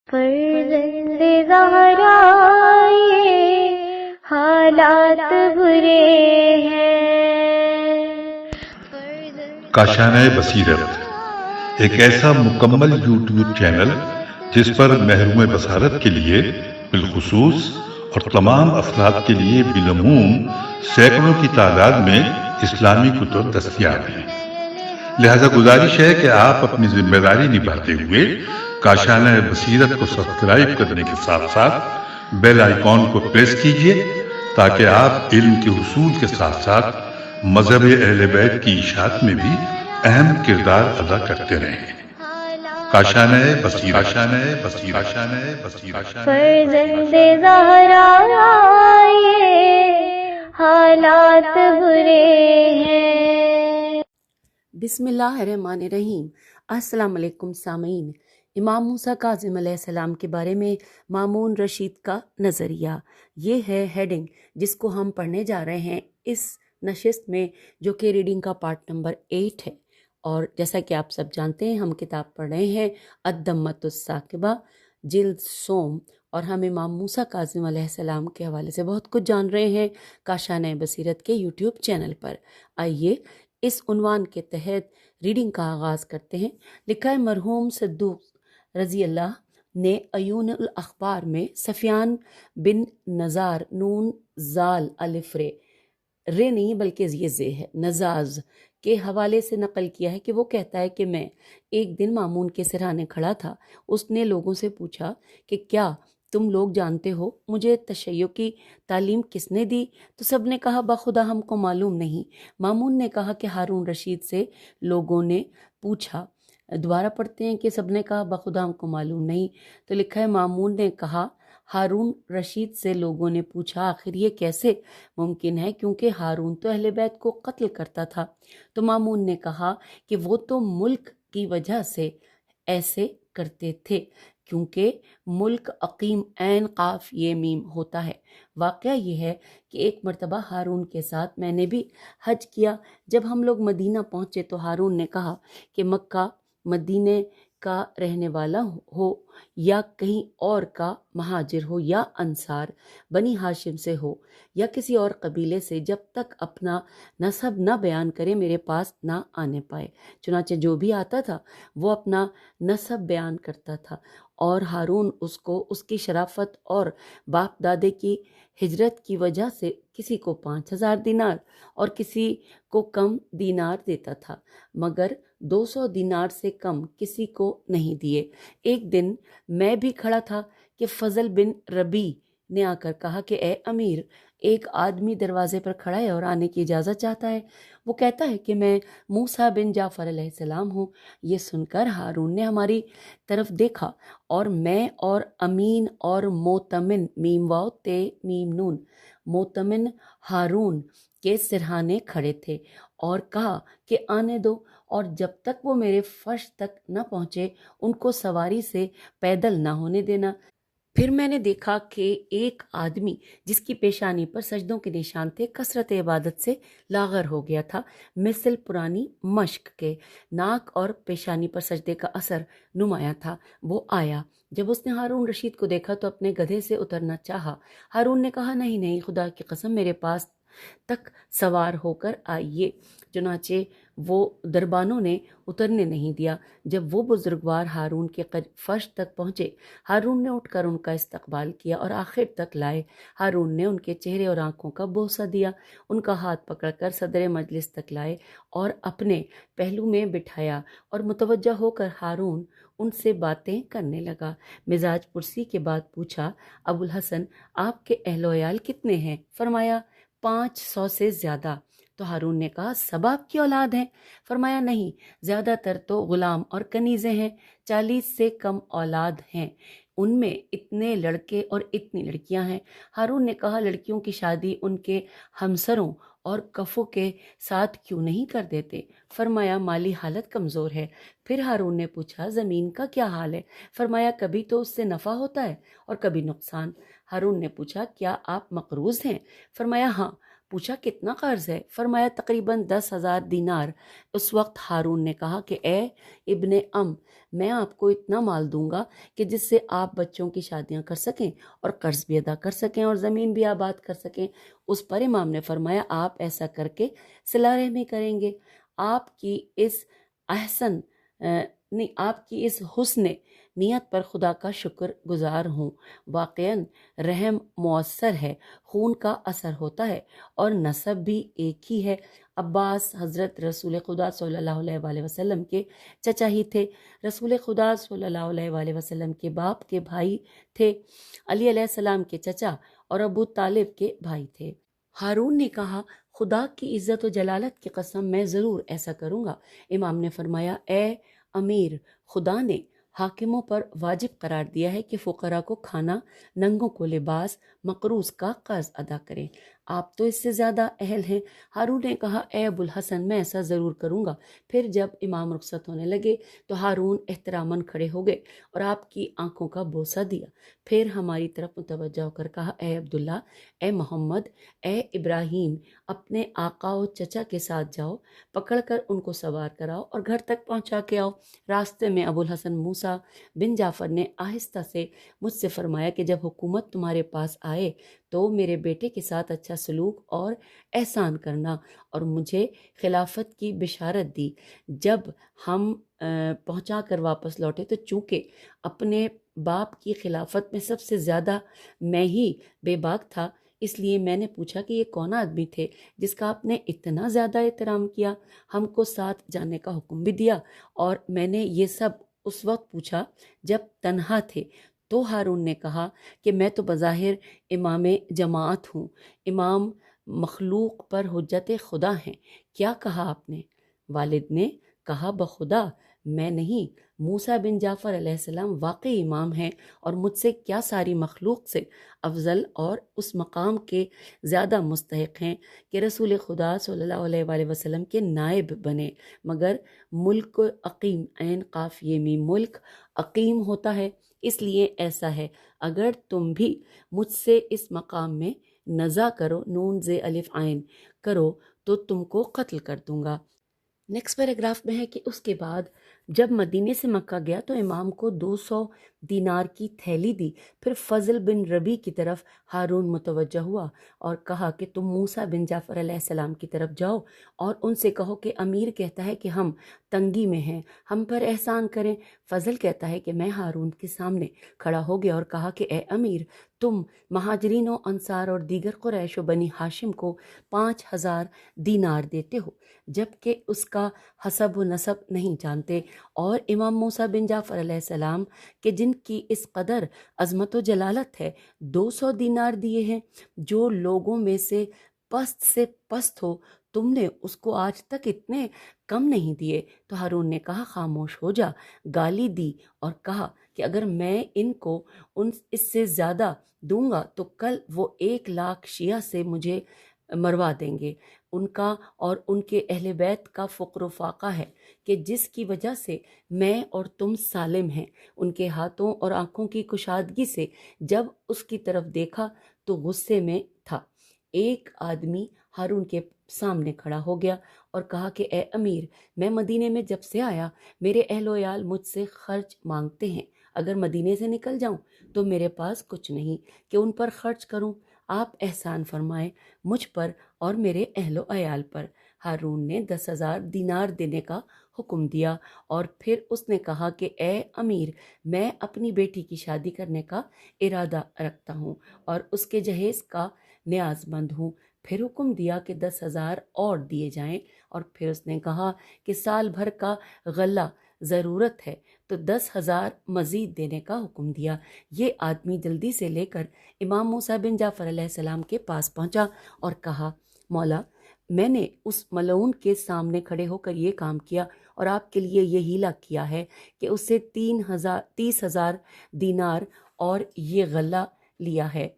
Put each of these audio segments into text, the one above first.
فرزند زہرا یہ حالات برے ہیں۔ کاشانہ بصیرت ایک ایسا مکمل یوٹیوب چینل جس پر محروم بصارت کے لیے بالخصوص اور تمام افراد کے لیے بالعموم سینکڑوں کی تعداد میں اسلامی کتب دستیاب ہیں۔ لہذا گزارش ہے کہ آپ اپنی ذمہ داری نبھاتے ہوئے کاشانہ بصیرت کو سبسکرائب کرنے کے ساتھ ساتھ بیل آئیکن کو پریس کیجئے تاکہ آپ علم کے حصول کے ساتھ ساتھ مذہب اہل بیت کی اشاعت میں بھی اہم کردار ادا کرتے رہیں۔ کاشانہ بصیرت۔ فرزند زہرا یہ حالات برے ہیں۔ بسم اللہ الرحمن الرحیم۔ السلام علیکم سامعین۔ امام موسیٰ کاظم علیہ السلام کے بارے میں مامون رشید کا نظریہ، یہ ہے ہیڈنگ جس کو ہم پڑھنے جا رہے ہیں اس نشست میں، جو کہ ریڈنگ کا پارٹ نمبر 8 ہے۔ اور جیسا کہ آپ سب جانتے ہیں، ہم کتاب پڑھ رہے ہیں الدمۃ الثاقبہ، جلد سوم، اور ہم امام موسیٰ کاظم علیہ السلام کے حوالے سے بہت کچھ جان رہے ہیں کاشانہ بصیرت کے یوٹیوب چینل پر۔ آئیے اس عنوان کے تحت ریڈنگ کا آغاز کرتے ہیں۔ لکھا ہے مرحوم صدوق رضی اللہ نے عیون الاخبار میں سفیان بن نزار نون زال الف رے نہیں بلکہ یہ زے ہے نزاز کے حوالے سے نقل کیا ہے کہ وہ کہتا ہے کہ میں ایک دن مامون کے سرہانے کھڑا تھا۔ اس نے لوگوں سے پوچھا کہ کیا تم لوگ جانتے ہو مجھے تشیع کی تعلیم کس نے دی؟ تو سب نے کہا بخدا ہم کو معلوم نہیں۔ مامون نے کہا کہ ہارون رشید سے لوگوں نے پوچھا۔ دوبارہ پڑھتے ہیں کہ سب نے کہا بخدا ہم کو معلوم نہیں۔ تو لکھا ہے مامون نے کہا ہارون رشید سے لوگوں نے پوچھا آخر یہ کیسے ممکن ہے، کیونکہ ہارون تو اہل بیت کو قتل کرتا تھا۔ تو مامون نے کہا کہ وہ تو ملک کی وجہ سے ایسے کرتے تھے، کیونکہ ملک عقیم عین قاف یہ میم ہوتا ہے۔ واقعہ یہ ہے کہ ایک مرتبہ ہارون کے ساتھ میں نے بھی حج کیا۔ جب ہم لوگ مدینہ پہنچے تو ہارون نے کہا کہ مکہ مدینے کا رہنے والا ہو یا کہیں اور کا مہاجر ہو یا انصار بنی ہاشم سے ہو یا کسی اور قبیلے سے، جب تک اپنا نسب نہ بیان کرے میرے پاس نہ آنے پائے۔ چنانچہ جو بھی آتا تھا وہ اپنا نسب بیان کرتا تھا، اور ہارون اس کو اس کی شرافت اور باپ دادے کی ہجرت کی وجہ سے کسی کو 5000 دینار اور کسی کو کم دینار دیتا تھا، مگر 200 دینار سے کم کسی کو نہیں دیے۔ ایک دن میں بھی کھڑا تھا کہ فضل بن ربی نے آ کر کہا کہ اے امیر، ایک آدمی دروازے پر کھڑا ہے اور آنے کی اجازت چاہتا ہے۔ وہ کہتا ہے کہ میں موسیٰ بن جعفر علیہ السلام ہوں۔ یہ سن کر ہارون نے ہماری طرف دیکھا، اور میں اور امین اور موتمن میم واو تے میم نون موتمن ہارون کے سرہانے کھڑے تھے، اور کہا کہ آنے دو، اور جب تک وہ میرے فرش تک نہ پہنچے ان کو سواری سے پیدل نہ ہونے دینا۔ پھر میں نے دیکھا کہ ایک آدمی جس کی پیشانی پر سجدوں کے نشان تھے کثرت عبادت سے لاغر ہو گیا تھا، مثل پرانی مشق کے۔ ناک اور پیشانی پر سجدے کا اثر نمایاں تھا۔ وہ آیا۔ جب اس نے ہارون رشید کو دیکھا تو اپنے گدھے سے اترنا چاہا۔ ہارون نے کہا نہیں نہیں، خدا کی قسم میرے پاس تک سوار ہو کر آئیے۔ چنانچہ وہ دربانوں نے اترنے نہیں دیا۔ جب وہ بزرگوار ہارون کے فرش تک پہنچے، ہارون نے اٹھ کر ان کا استقبال کیا اور آخر تک لائے۔ ہارون نے ان کے چہرے اور آنکھوں کا بوسہ دیا، ان کا ہاتھ پکڑ کر صدر مجلس تک لائے اور اپنے پہلو میں بٹھایا، اور متوجہ ہو کر ہارون ان سے باتیں کرنے لگا۔ مزاج پرسی کے بعد پوچھا ابو الحسن، آپ کے اہل و عیال کتنے ہیں؟ فرمایا 500 سے زیادہ۔ تو ہارون نے کہا سب آپ کی اولاد ہیں؟ فرمایا نہیں، زیادہ تر تو غلام اور کنیزیں ہیں، 40 سے کم اولاد ہیں، ان میں اتنے لڑکے اور اتنی لڑکیاں ہیں۔ ہارون نے کہا لڑکیوں کی شادی ان کے ہمسروں اور کفوں کے ساتھ کیوں نہیں کر دیتے؟ فرمایا مالی حالت کمزور ہے۔ پھر ہارون نے پوچھا زمین کا کیا حال ہے؟ فرمایا کبھی تو اس سے نفع ہوتا ہے اور کبھی نقصان۔ ہارون نے پوچھا کیا آپ مقروض ہیں؟ فرمایا ہاں، پوچھا کتنا قرض ہے؟ فرمایا تقریباً 10,000 دینار۔ اس وقت ہارون نے کہا کہ اے ابن میں آپ کو اتنا مال دوں گا کہ جس سے آپ بچوں کی شادیاں کر سکیں اور قرض بھی ادا کر سکیں اور زمین بھی آباد کر سکیں۔ اس پر امام نے فرمایا آپ ایسا کر کے صلہ رحمی کریں گے۔ آپ کی اس حسن نیت پر خدا کا شکر گزار ہوں۔ واقعاً رحم مؤثر ہے، خون کا اثر ہوتا ہے اور نسب بھی ایک ہی ہے۔ عباس حضرت رسول خدا صلی اللہ علیہ وآلہ وسلم کے چچا ہی تھے۔ رسول خدا صلی اللہ علیہ وآلہ وسلم کے باپ کے بھائی تھے۔ علی علیہ السلام کے چچا اور ابو طالب کے بھائی تھے۔ ہارون نے کہا خدا کی عزت و جلالت کی قسم میں ضرور ایسا کروں گا۔ امام نے فرمایا اے امیر، خدا نے حاکموں پر واجب قرار دیا ہے کہ فقراء کو کھانا، ننگوں کو لباس، مقروض کا قرض ادا کریں۔ آپ تو اس سے زیادہ اہل ہیں۔ ہارون نے کہا اے ابو الحسن، میں ایسا ضرور کروں گا۔ پھر جب امام رخصت ہونے لگے تو ہارون احتراماً کھڑے ہو گئے اور آپ کی آنکھوں کا بوسہ دیا۔ پھر ہماری طرف متوجہ ہو کر کہا اے عبداللہ، اے محمد، اے ابراہیم، اپنے آقا و چچا کے ساتھ جاؤ، پکڑ کر ان کو سوار کراؤ اور گھر تک پہنچا کے آؤ۔ راستے میں ابو الحسن موسیٰ بن جعفر نے آہستہ سے مجھ سے فرمایا کہ جب حکومت تمہارے پاس آئے تو میرے بیٹے کے ساتھ اچھا سلوک اور احسان کرنا، اور مجھے خلافت کی بشارت دی۔ جب ہم پہنچا کر واپس لوٹے تو چونکہ اپنے باپ کی خلافت میں سب سے زیادہ میں ہی بے باک تھا، اس لیے میں نے پوچھا کہ یہ کون آدمی تھے جس کا آپ نے اتنا زیادہ احترام کیا، ہم کو ساتھ جانے کا حکم بھی دیا؟ اور میں نے یہ سب اس وقت پوچھا جب تنہا تھے۔ تو ہارون نے کہا کہ میں تو بظاہر امام جماعت ہوں، امام مخلوق پر حجت خدا ہیں۔ کیا کہا آپ نے؟ والد نے کہا بخدا میں نہیں، موسیٰ بن جعفر علیہ السلام واقعی امام ہیں اور مجھ سے کیا ساری مخلوق سے افضل اور اس مقام کے زیادہ مستحق ہیں کہ رسول خدا صلی اللہ علیہ وآلہ وسلم کے نائب بنے۔ مگر ملک عقیم، عین قاف یہ میم، ملک عقیم ہوتا ہے، اس لیے ایسا ہے اگر تم بھی مجھ سے اس مقام میں نزا کرو، نون زے الف عین کرو تو تم کو قتل کر دوں گا۔ نیکسٹ پیراگراف میں ہے کہ اس کے بعد جب مدینے سے مکہ گیا تو امام کو 200 دینار کی تھیلی دی۔ پھر فضل بن ربی کی طرف ہارون متوجہ ہوا اور کہا کہ تم موسیٰ بن جعفر علیہ السلام کی طرف جاؤ اور ان سے کہو کہ امیر کہتا ہے کہ ہم تنگی میں ہیں، ہم پر احسان کریں۔ فضل کہتا ہے کہ میں ہارون کے سامنے کھڑا ہو گیا اور کہا کہ اے امیر، تم مہاجرین و انصار اور دیگر قریش و بنی ہاشم کو 5,000 دینار دیتے ہو، جبکہ اس کا حسب و نسب نہیں جانتے، اور امام موسیٰ بن جعفر علیہ السلام کہ جن کی اس قدر عظمت و جلالت ہے 200 دینار دیے ہیں۔ جو لوگوں میں سے پست ہو، تم نے اس کو آج تک اتنے کم نہیں دیے۔ تو ہارون نے کہا خاموش ہو جا۔ گالی دی اور کہا کہ اگر میں ان کو اس سے زیادہ دوں گا تو کل وہ 1,00,000 شیعہ سے مجھے مروا دیں گے۔ ان کا اور ان کے اہل بیت کا فقر و فاقہ ہے کہ جس کی وجہ سے میں اور تم سالم ہیں۔ ان کے ہاتھوں اور آنکھوں کی کشادگی سے جب اس کی طرف دیکھا تو غصے میں تھا۔ ایک آدمی ہارون کے سامنے کھڑا ہو گیا اور کہا کہ اے امیر، میں مدینے میں جب سے آیا میرے اہل و عیال مجھ سے خرچ مانگتے ہیں۔ اگر مدینے سے نکل جاؤں تو میرے پاس کچھ نہیں کہ ان پر خرچ کروں۔ آپ احسان فرمائیں مجھ پر اور میرے اہل و عیال پر۔ ہارون نے 10,000 دینار دینے کا حکم دیا اور پھر اس نے کہا کہ اے امیر، میں اپنی بیٹی کی شادی کرنے کا ارادہ رکھتا ہوں اور اس کے جہیز کا نیاز مند ہوں۔ پھر حکم دیا کہ 10,000 اور دیے جائیں، اور پھر اس نے کہا کہ سال بھر کا غلہ ضرورت ہے تو 10,000 مزید دینے کا حکم دیا۔ یہ آدمی جلدی سے لے کر امام موسیٰ بن جعفر علیہ السلام کے پاس پہنچا اور کہا مولا، میں نے اس ملعون کے سامنے کھڑے ہو کر یہ کام کیا اور آپ کے لیے یہ ہیلہ کیا ہے کہ اس سے 30,000 دینار اور یہ غلہ لیا ہے۔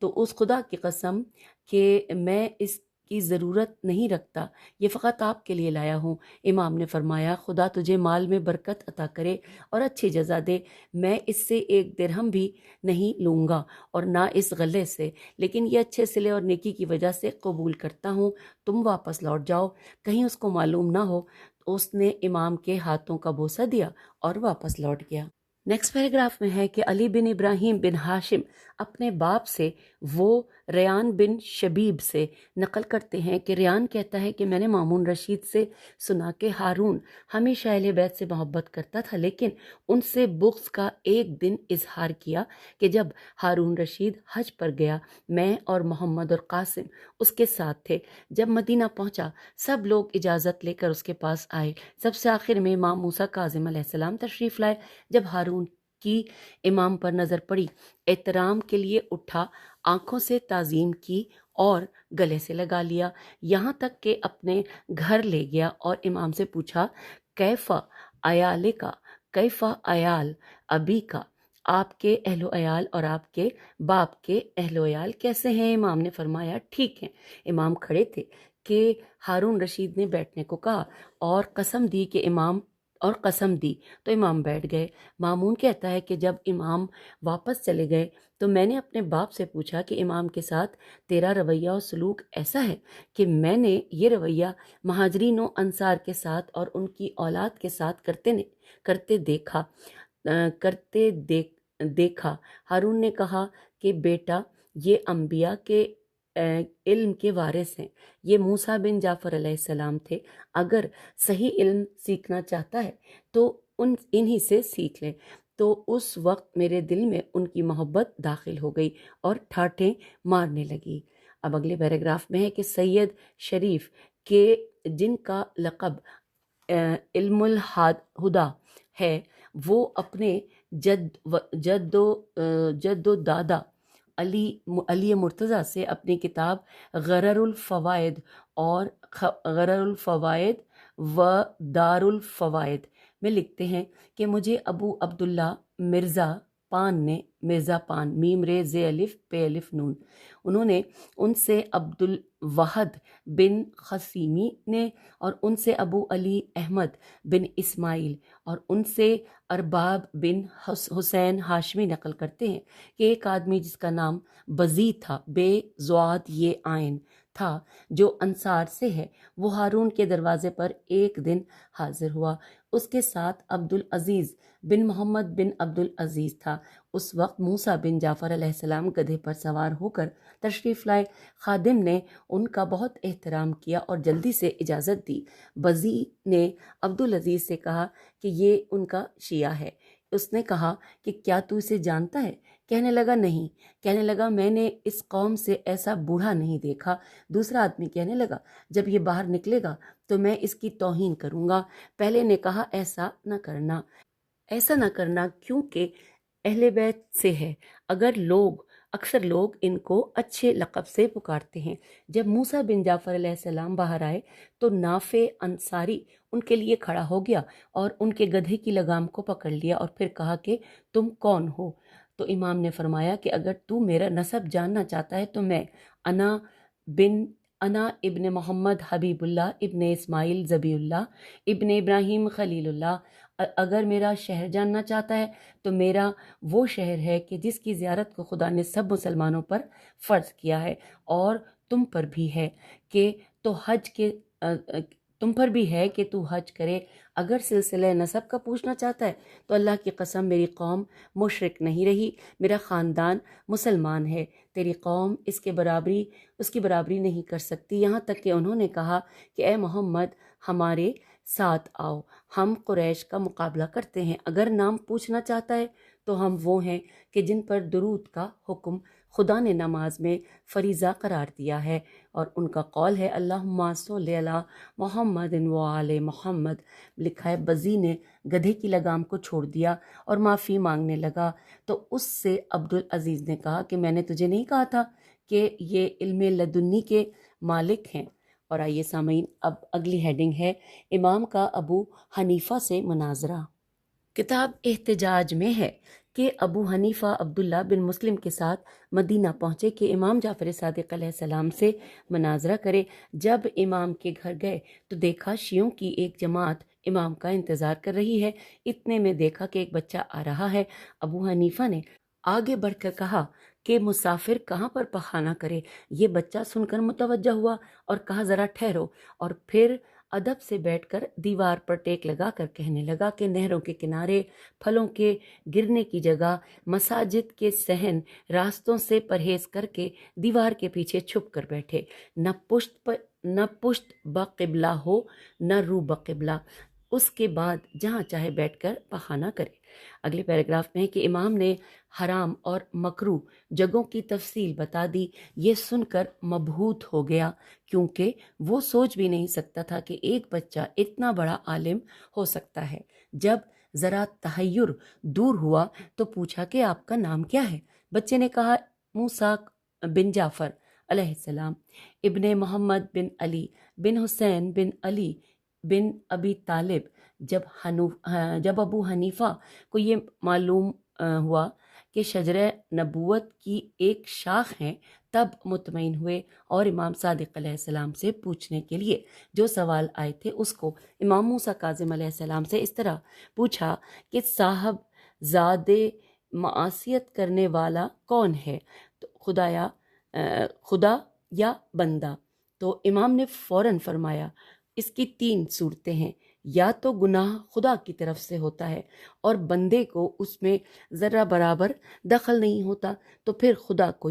تو اس خدا کی قسم کہ میں اس کی ضرورت نہیں رکھتا، یہ فقط آپ کے لیے لایا ہوں۔ امام نے فرمایا خدا تجھے مال میں برکت عطا کرے اور اچھی جزا دے، میں اس سے 1 درہم بھی نہیں لوں گا اور نہ اس غلے سے، لیکن یہ اچھے صلے اور نیکی کی وجہ سے قبول کرتا ہوں، تم واپس لوٹ جاؤ، کہیں اس کو معلوم نہ ہو۔ تو اس نے امام کے ہاتھوں کا بوسہ دیا اور واپس لوٹ گیا۔ نیکسٹ پیراگراف میں ہے کہ علی بن ابراہیم بن ہاشم اپنے باپ سے وہ ریان بن شبیب سے نقل کرتے ہیں کہ ریان کہتا ہے کہ میں نے مامون رشید سے سنا کہ ہارون ہمیشہ اہل بیت سے محبت کرتا تھا، لیکن ان سے بغض کا ایک دن اظہار کیا کہ جب ہارون رشید حج پر گیا، میں اور محمد اور قاسم اس کے ساتھ تھے۔ جب مدینہ پہنچا سب لوگ اجازت لے کر اس کے پاس آئے، سب سے آخر میں امام موسیٰ کاظم علیہ السلام تشریف لائے۔ جب ہارون کی امام پر نظر پڑی، احترام کے لیے اٹھا، آنکھوں سے تعظیم کی اور گلے سے لگا لیا، یہاں تک کہ اپنے گھر لے گیا اور امام سے پوچھا کیفا عیال کا، کیفا عیال ابی کا، آپ کے اہل و عیال اور آپ کے باپ کے اہل و عیال کیسے ہیں؟ امام نے فرمایا ٹھیک ہیں۔ امام کھڑے تھے کہ ہارون رشید نے بیٹھنے کو کہا اور قسم دی تو امام بیٹھ گئے۔ مامون کہتا ہے کہ جب امام واپس چلے گئے تو میں نے اپنے باپ سے پوچھا کہ امام کے ساتھ تیرا رویہ اور سلوک ایسا ہے کہ میں نے یہ رویہ مہاجرین و انصار کے ساتھ اور ان کی اولاد کے ساتھ کرتے دیکھا۔ ہارون نے کہا کہ بیٹا یہ انبیاء کے علم کے وارث ہیں، یہ موسیٰ بن جعفر علیہ السلام تھے، اگر صحیح علم سیکھنا چاہتا ہے تو انہی سے سیکھ لے۔ تو اس وقت میرے دل میں ان کی محبت داخل ہو گئی اور ٹھاٹھیں مارنے لگی۔ اب اگلے پیراگراف میں ہے کہ سید شریف کے جن کا لقب علم الہدا ہے، وہ اپنے جد و دادا علی مرتضیٰ سے اپنی کتاب غرر الفوائد و دار الفوائد میں لکھتے ہیں کہ مجھے ابو عبداللہ مرزا پان میم رے ز الف پہ الف نون، انہوں نے ان سے عبد الواحد بن قاسمی نے، اور ان سے ابو علی احمد بن اسماعیل، اور ان سے ارباب بن حسین ہاشمی نقل کرتے ہیں کہ ایک آدمی جس کا نام بزی تھا، بے زواد یہ آئین تھا، جو انصار سے ہے، وہ ہارون کے دروازے پر ایک دن حاضر ہوا۔ اس کے ساتھ عبد العزیز بن محمد بن عبد العزیز تھا۔ اس وقت موسیٰ بن جعفر علیہ السلام گدھے پر سوار ہو کر تشریف لائے۔ خادم نے ان کا بہت احترام کیا اور جلدی سے اجازت دی۔ بزی نے عبد العزیز سے کہا کہ یہ ان کا شیعہ ہے۔ اس نے کہا کہ کیا تو اسے جانتا ہے؟ کہنے لگا نہیں۔ کہنے لگا میں نے اس قوم سے ایسا بوڑھا نہیں دیکھا۔ دوسرا آدمی کہنے لگا جب یہ باہر نکلے گا تو میں اس کی توہین کروں گا۔ پہلے نے کہا ایسا نہ کرنا کیونکہ اہل بیت سے ہے، اکثر لوگ ان کو اچھے لقب سے پکارتے ہیں۔ جب موسیٰ بن جعفر علیہ السلام باہر آئے تو نافع انصاری ان کے لیے کھڑا ہو گیا اور ان کے گدھے کی لگام کو پکڑ لیا اور پھر کہا کہ تم کون ہو؟ تو امام نے فرمایا کہ اگر تو میرا نسب جاننا چاہتا ہے تو میں انا ابن محمد حبیب اللہ ابن اسماعیل ذبی اللہ ابن ابراہیم خلیل اللہ۔ اگر میرا شہر جاننا چاہتا ہے تو میرا وہ شہر ہے کہ جس کی زیارت کو خدا نے سب مسلمانوں پر فرض کیا ہے، اور تم پر بھی ہے کہ تو حج کرے۔ اگر سلسلہ نسب کا پوچھنا چاہتا ہے تو اللہ کی قسم میری قوم مشرک نہیں رہی، میرا خاندان مسلمان ہے، تیری قوم اس کی برابری نہیں کر سکتی۔ یہاں تک کہ انہوں نے کہا کہ اے محمد ہمارے ساتھ آؤ، ہم قریش کا مقابلہ کرتے ہیں۔ اگر نام پوچھنا چاہتا ہے تو ہم وہ ہیں کہ جن پر درود کا حکم خدا نے نماز میں فریضہ قرار دیا ہے، اور ان کا قول ہے اللہم صلی علی محمد و آل محمد۔ لکھا ہے بزی نے گدھے کی لگام کو چھوڑ دیا اور معافی مانگنے لگا، تو اس سے عبد العزیز نے کہا کہ میں نے تجھے نہیں کہا تھا کہ یہ علم لدنی کے مالک ہیں۔ اور آئیے سامعین، اب اگلی ہیڈنگ ہے امام کا ابو حنیفہ سے مناظرہ۔ کتاب احتجاج میں ہے کہ ابو حنیفہ عبداللہ بن مسلم کے ساتھ مدینہ پہنچے کہ امام جعفر صادق علیہ السلام سے مناظرہ کرے۔ جب امام کے گھر گئے تو دیکھا شیعوں کی ایک جماعت امام کا انتظار کر رہی ہے۔ اتنے میں دیکھا کہ ایک بچہ آ رہا ہے۔ ابو حنیفہ نے آگے بڑھ کر کہا کہ مسافر کہاں پر پخانہ کرے۔ یہ بچہ سن کر متوجہ ہوا اور کہا ذرا ٹھہرو، اور پھر ادب سے بیٹھ کر دیوار پر ٹیک لگا کر کہنے لگا کہ نہروں کے کنارے، پھلوں کے گرنے کی جگہ، مساجد کے صحن، راستوں سے پرہیز کر کے دیوار کے پیچھے چھپ کر بیٹھے، نہ پشت بقبلہ ہو نہ رو بقبلہ، اس کے بعد جہاں چاہے بیٹھ کر پخانہ کرے۔ اگلے پیراگراف میں ہے کہ امام نے حرام اور مکروہ جگہوں کی تفصیل بتا دی۔ یہ سن کر مبہوت ہو گیا، کیونکہ وہ سوچ بھی نہیں سکتا تھا کہ ایک بچہ اتنا بڑا عالم ہو سکتا ہے۔ جب ذرا تحیر دور ہوا تو پوچھا کہ آپ کا نام کیا ہے؟ بچے نے کہا موسیٰ بن جعفر علیہ السلام، ابن محمد بن علی بن حسین بن علی بن ابی طالب۔ جب ابو حنیفہ کو یہ معلوم ہوا کہ شجرہ نبوت کی ایک شاخ ہیں، تب مطمئن ہوئے اور امام صادق علیہ السلام سے پوچھنے کے لیے جو سوال آئے تھے اس کو امام موسیٰ کاظم علیہ السلام سے اس طرح پوچھا کہ صاحب زادے معصیت کرنے والا کون ہے، تو خدا یا بندہ؟ تو امام نے فوراً فرمایا اس کی 3 صورتیں ہیں، یا تو گناہ خدا کی طرف سے ہوتا ہے اور بندے کو اس میں ذرہ برابر دخل نہیں ہوتا، تو پھر خدا کو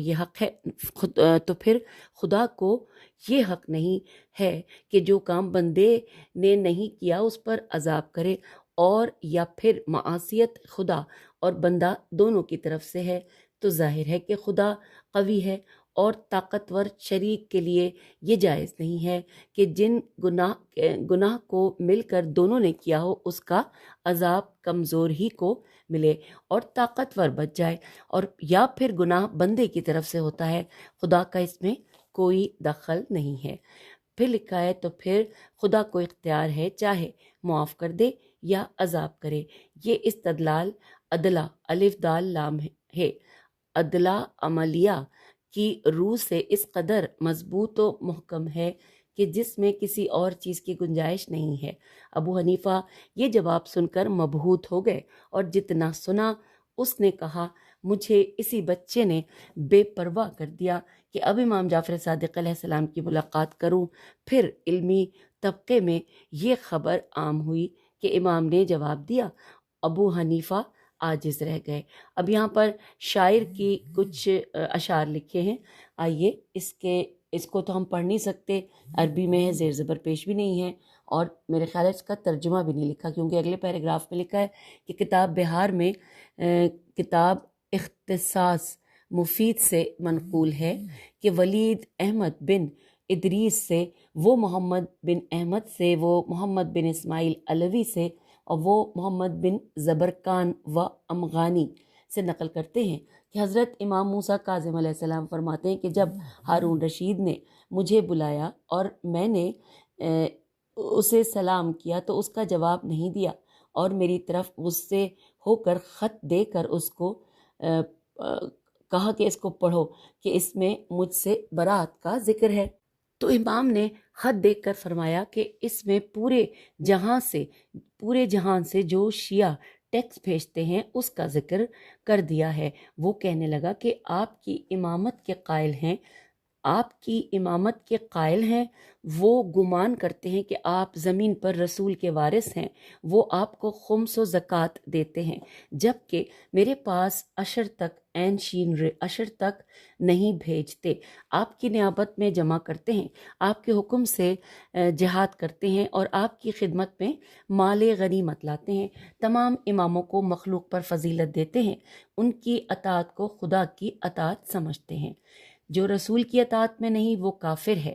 یہ حق نہیں ہے کہ جو کام بندے نے نہیں کیا اس پر عذاب کرے، اور یا پھر معصیت خدا اور بندہ دونوں کی طرف سے ہے، تو ظاہر ہے کہ خدا قوی ہے اور طاقتور شریک کے لیے یہ جائز نہیں ہے کہ جن گناہ کو مل کر دونوں نے کیا ہو اس کا عذاب کمزور ہی کو ملے اور طاقتور بچ جائے، اور یا پھر گناہ بندے کی طرف سے ہوتا ہے، خدا کا اس میں کوئی دخل نہیں ہے۔ پھر لکھا ہے تو پھر خدا کو اختیار ہے چاہے معاف کر دے یا عذاب کرے۔ یہ استدلال عدلہ الف دال لام ہے، عدلہ عملیہ کی روح سے اس قدر مضبوط و محکم ہے کہ جس میں کسی اور چیز کی گنجائش نہیں ہے۔ ابو حنیفہ یہ جواب سن کر مبہوت ہو گئے اور جتنا سنا اس نے کہا مجھے اسی بچے نے بے پرواہ کر دیا کہ اب امام جعفر صادق علیہ السلام کی ملاقات کروں۔ پھر علمی طبقے میں یہ خبر عام ہوئی کہ امام نے جواب دیا۔ ابو حنیفہ عاجز رہ گئے۔ اب یہاں پر شاعر کی کچھ اشعار لکھے ہیں، آئیے اس کو تو ہم پڑھ نہیں سکتے، عربی میں ہے، زیر زبر پیش بھی نہیں ہے، اور میرے خیال ہے اس کا ترجمہ بھی نہیں لکھا، کیونکہ اگلے پیراگراف میں لکھا ہے کہ کتاب بہار میں کتاب اختصاص مفید سے منقول ہے کہ ولید احمد بن ادریس سے، وہ محمد بن احمد سے، وہ محمد بن اسماعیل علوی سے، اور وہ محمد بن زبرکان و امغانی سے نقل کرتے ہیں کہ حضرت امام موسیٰ کاظم علیہ السلام فرماتے ہیں کہ جب ہارون رشید نے مجھے بلایا اور میں نے اسے سلام کیا تو اس کا جواب نہیں دیا، اور میری طرف غصے ہو کر خط دے کر اس کو کہا کہ اس کو پڑھو کہ اس میں مجھ سے برات کا ذکر ہے۔ تو امام نے خط دیکھ کر فرمایا کہ اس میں پورے جہان سے جو شیعہ ٹیکس بھیجتے ہیں اس کا ذکر کر دیا ہے۔ وہ کہنے لگا کہ آپ کی امامت کے قائل ہیں، وہ گمان کرتے ہیں کہ آپ زمین پر رسول کے وارث ہیں، وہ آپ کو خمس و زکوٰۃ دیتے ہیں، جبکہ میرے پاس عشر تک نہیں بھیجتے، آپ کی نیابت میں جمع کرتے ہیں، آپ کے حکم سے جہاد کرتے ہیں اور آپ کی خدمت میں مال غنیمت لاتے ہیں، تمام اماموں کو مخلوق پر فضیلت دیتے ہیں، ان کی اطاعت کو خدا کی اطاعت سمجھتے ہیں، جو رسول کی اطاعت میں نہیں وہ کافر ہے،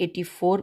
84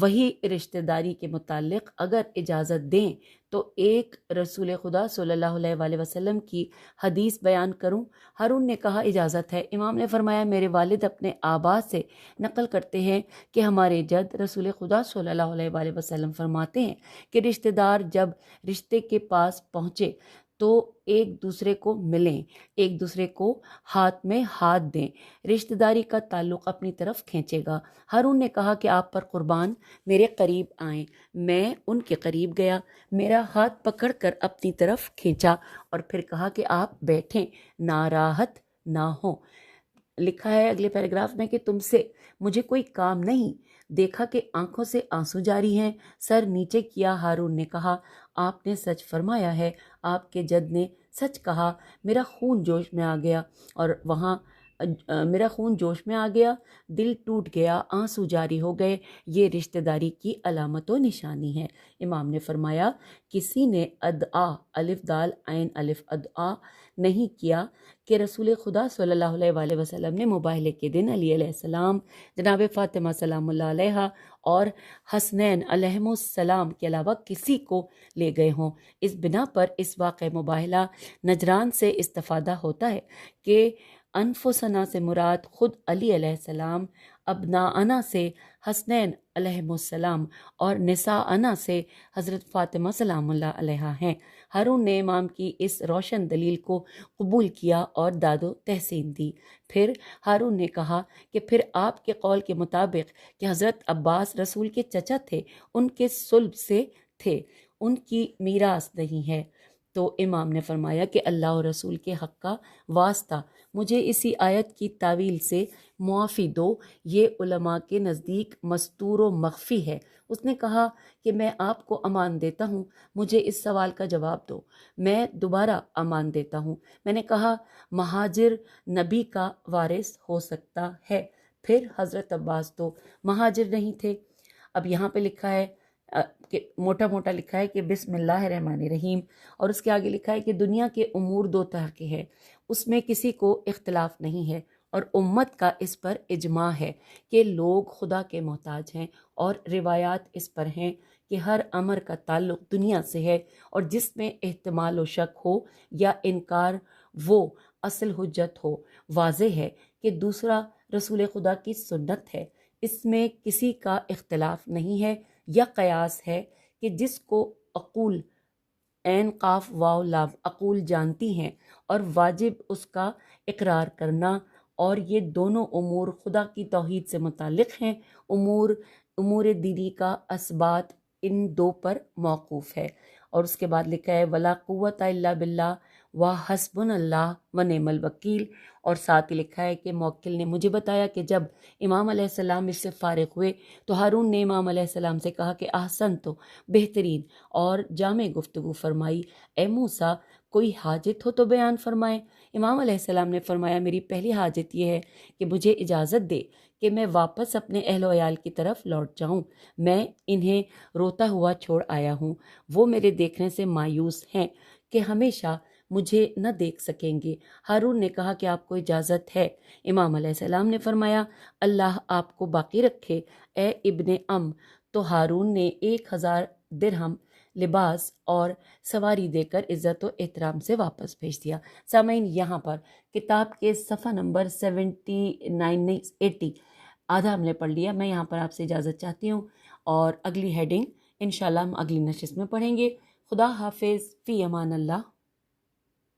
وہی رشتہ داری کے متعلق اگر اجازت دیں تو ایک رسول خدا صلی اللہ علیہ وآلہ وسلم کی حدیث بیان کروں؟ ہارون نے کہا اجازت ہے۔ امام نے فرمایا میرے والد اپنے آبا سے نقل کرتے ہیں کہ ہمارے جد رسول خدا صلی اللہ علیہ وآلہ وسلم فرماتے ہیں کہ رشتہ دار جب رشتے کے پاس پہنچے تو ایک دوسرے کو ملیں، ایک دوسرے کو ہاتھ میں ہاتھ دیں، رشتہ داری کا تعلق اپنی طرف کھینچے گا۔ ہارون نے کہا کہ آپ پر قربان میرے قریب آئیں۔ میں ان کے قریب گیا، میرا ہاتھ پکڑ کر اپنی طرف کھینچا اور پھر کہا کہ آپ بیٹھیں، ناراحت نہ ہوں۔ لکھا ہے اگلے پیراگراف میں کہ تم سے مجھے کوئی کام نہیں۔ دیکھا کہ آنکھوں سے آنسو جاری ہیں، سر نیچے کیا۔ ہارون نے کہا آپ نے سچ فرمایا ہے، آپ کے جد نے سچ کہا۔ میرا خون جوش میں آ گیا، دل ٹوٹ گیا، آنسو جاری ہو گئے۔ یہ رشتہ داری کی علامت و نشانی ہے۔ امام نے فرمایا کسی نے ادعا الف دال عین الف ادعا نہیں کیا کہ رسول خدا صلی اللہ علیہ وآلہ وسلم نے مباہلے کے دن علی علیہ السلام، جناب فاطمہ سلام اللہ علیہا اور حسنین علیہم السلام کے علاوہ کسی کو لے گئے ہوں۔ اس بنا پر اس واقع مباہلہ نجران سے استفادہ ہوتا ہے کہ انفسنا سے مراد خود علی علیہ السلام، ابناءنا سے حسنین علیہم السلام اور نساءنا سے حضرت فاطمہ سلام اللہ علیہا ہیں۔ ہارون نے امام کی اس روشن دلیل کو قبول کیا اور داد و تحسین دی۔ پھر ہارون نے کہا کہ پھر آپ کے قول کے مطابق کہ حضرت عباس رسول کے چچا تھے، ان کے صلب سے تھے، ان کی میراث نہیں ہے۔ تو امام نے فرمایا کہ اللہ اور رسول کے حق کا واسطہ مجھے اسی آیت کی تعویل سے معافی دو، یہ علماء کے نزدیک مستور و مخفی ہے۔ اس نے کہا کہ میں آپ کو امان دیتا ہوں، مجھے اس سوال کا جواب دو۔ میں دوبارہ امان دیتا ہوں۔ میں نے کہا مہاجر نبی کا وارث ہو سکتا ہے؟ پھر حضرت عباس تو مہاجر نہیں تھے۔ اب یہاں پہ لکھا ہے کہ موٹا موٹا لکھا ہے کہ بسم اللہ الرحمن الرحیم، اور اس کے آگے لکھا ہے کہ دنیا کے امور دو طرح کے ہیں، اس میں کسی کو اختلاف نہیں ہے، اور امت کا اس پر اجماع ہے کہ لوگ خدا کے محتاج ہیں، اور روایات اس پر ہیں کہ ہر امر کا تعلق دنیا سے ہے، اور جس میں احتمال و شک ہو یا انکار وہ اصل حجت ہو۔ واضح ہے کہ دوسرا رسول خدا کی سنت ہے، اس میں کسی کا اختلاف نہیں ہے، یا قیاس ہے کہ جس کو عقول عین قاف واو لام عقول جانتی ہیں اور واجب اس کا اقرار کرنا، اور یہ دونوں امور خدا کی توحید سے متعلق ہیں۔ امور دینی کا اثبات ان دو پر موقوف ہے۔ اور اس کے بعد لکھا ہے ولا قوت الا باللہ وحسبنا اللہ ونعم الوکیل، اور ساتھ ہی لکھا ہے کہ موکل نے مجھے بتایا کہ جب امام علیہ السلام اس سے فارغ ہوئے تو ہارون نے امام علیہ السلام سے کہا کہ احسن تو بہترین اور جامع گفتگو فرمائی، اے موسیٰ کوئی حاجت ہو تو بیان فرمائیں۔ امام علیہ السلام نے فرمایا میری پہلی حاجت یہ ہے کہ مجھے اجازت دے کہ میں واپس اپنے اہل و عیال کی طرف لوٹ جاؤں، میں انہیں روتا ہوا چھوڑ آیا ہوں، وہ میرے دیکھنے سے مایوس ہیں کہ ہمیشہ مجھے نہ دیکھ سکیں گے۔ ہارون نے کہا کہ آپ کو اجازت ہے۔ امام علیہ السلام نے فرمایا اللہ آپ کو باقی رکھے اے ابن ام۔ تو ہارون نے 1000 درہم لباس اور سواری دے کر عزت و احترام سے واپس بھیج دیا۔ سامعین یہاں پر کتاب کے صفحہ نمبر 80 آدھا ہم نے پڑھ لیا۔ میں یہاں پر آپ سے اجازت چاہتی ہوں، اور اگلی ہیڈنگ انشاءاللہ ہم اگلی نشست میں پڑھیں گے۔ خدا حافظ، فی امان اللہ۔